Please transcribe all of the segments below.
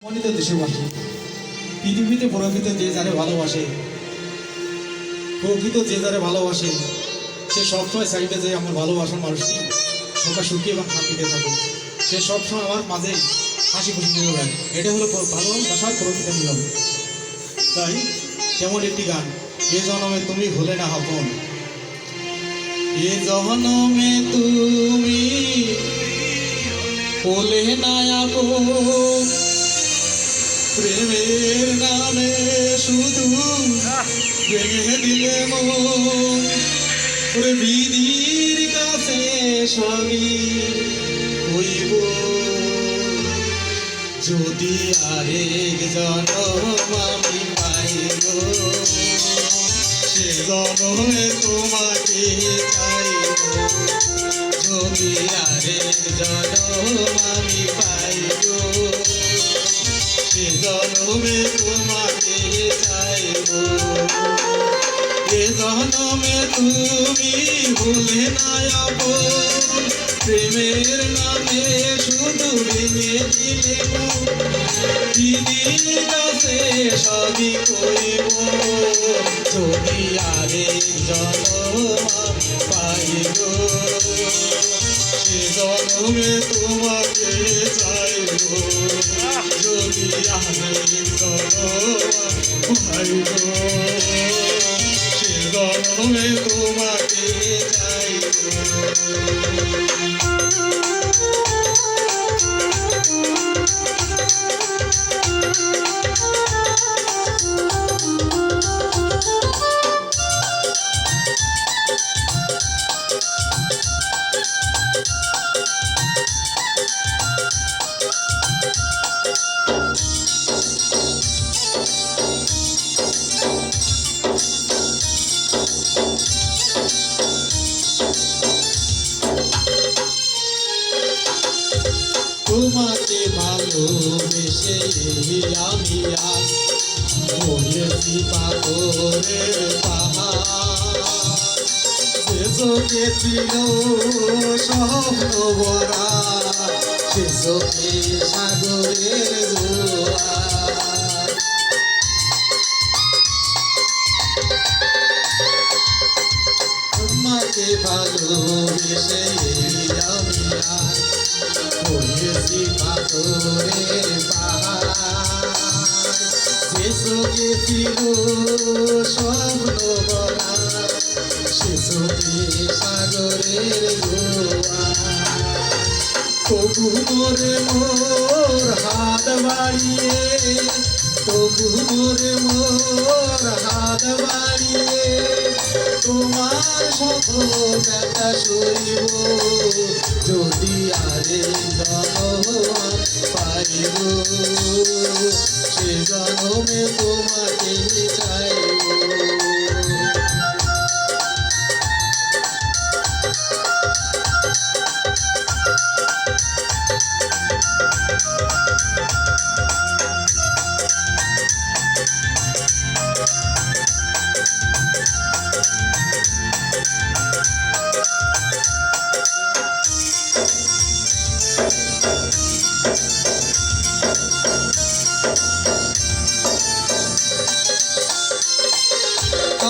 সম্মানিত দেশবাসী, পৃথিবীতে প্রকৃত যে যারে ভালোবাসে, সে সবসময় চাইবে যে আমার ভালোবাসার মানুষটি সবাই সুখী এবং শান্তিতে থাকে। সে সবসময় আমার মাঝে হাসি খুশি নিয়ে বেড়ায়। এটা হলো ভালোবাসার প্রকৃত নিয়ম। তাই তেমন একটি গান, এ জনমে তুমি হলে না আপন, এ জনমে তুমি হলে না আপন, প্রেমের নামে শুধু ভেঙে দিলে মন, ওরে বিধির কাছে সবই হইব, যদি আরেক জনম আমি পাইব, সে জনমে তোমাকে চাইব, যদি আরেক জনম আমি পাইব, সে জনমে তোমাকে চাইব, এ জনমে তুমি ভুলে না আপন, প্রেমের নামে শুধু ভেঙে দিলে দিদির কাছে সবই কইব, যদি আরেক জনম পাইব, সে জনমে তোমাকে চাইব, যদি আরেক জনম পাইব, সে জনমে তোমাকে চাইব। তোমাকে ভালোবেসে আমি আজ হয়েছি পাথরের পাহাড়, সে চোখে ছিল স্বপ্ন ভরা, সে চোখে সাগরের জোয়ার, তোমাকে ভালোবেসে আমি আজ হয়েছি পাথরের পাহাড়, সে চোখে ছিল স্বপ্ন ভরা, সে চোখে সাগরের জোয়ার, তবু মোরে মোর হাত বাড়িয়ে, তবু মোরে মোর হাত বাড়িয়ে, তোমার সকল ব্যথা সইব, যদি আরেক জনম পাইব, সে জনমে তোমাকে চাইব।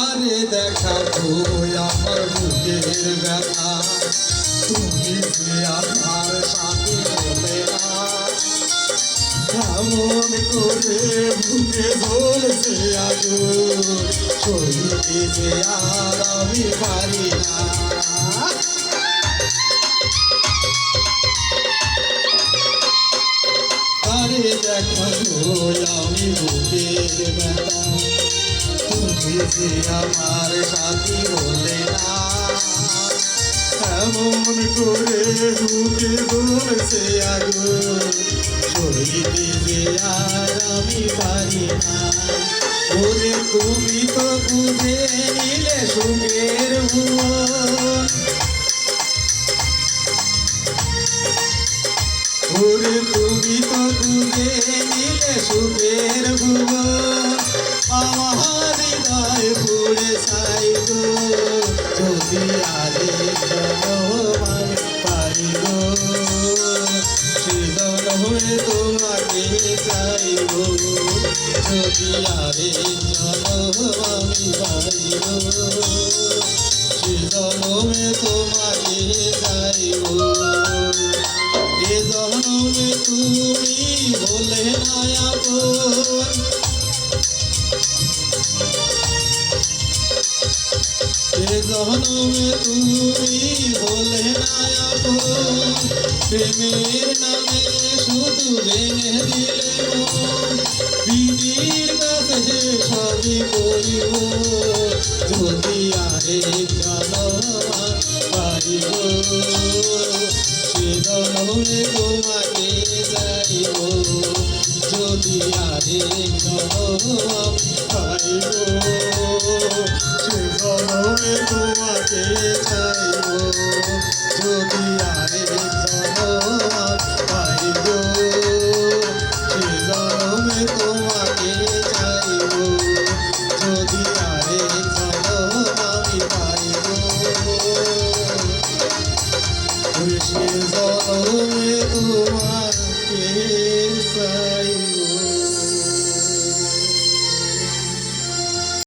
আরে দেখা তুই আমার বুকের ব্যথা, তুমি যে আমার সাথে হলে না, এমন করে বুকে জ্বলছে আগুন, সইতে যে আর আমি পারি না। আরে দেখা তুই আমি বুকের ব্যথা, তুমি যে আমার সাথী হলে না, এমন করে বুকে জ্বলছে আগুন, সইতে যে আর আমি পারি না। ওরে তুমি তো বুঝে নিলে সুখের ভুবন, ওরে তুমি তো বুঝে নিলে সুখের ভুবন, আমার হৃদয় পুড়ে ছাই গো, যদি আরেক জনম আমি পাইব, সে জনমে তোমাকে চাই। যাইব যদি আরে জনম আমি পাইব সে জনমে তোমাকে যাইব এ জনমে তুমি বলে না আপন এ জনমে তুমি বলে না আপন প্রেমের নামে শুধু ভেঙে দিলে মন বিধির কাছে সবই করিব যদি আরেক জনম পাইব সে জনমে তোমাকে যাইব যদি আরেক জনম পাইব সে জনমে তোমাকে চাইব যদি আরেক জনম পাইব সে জনমে তোমাকে চাইব যদি আরেক জনম আমি পাইব সে জনমে তোমাকে চাইব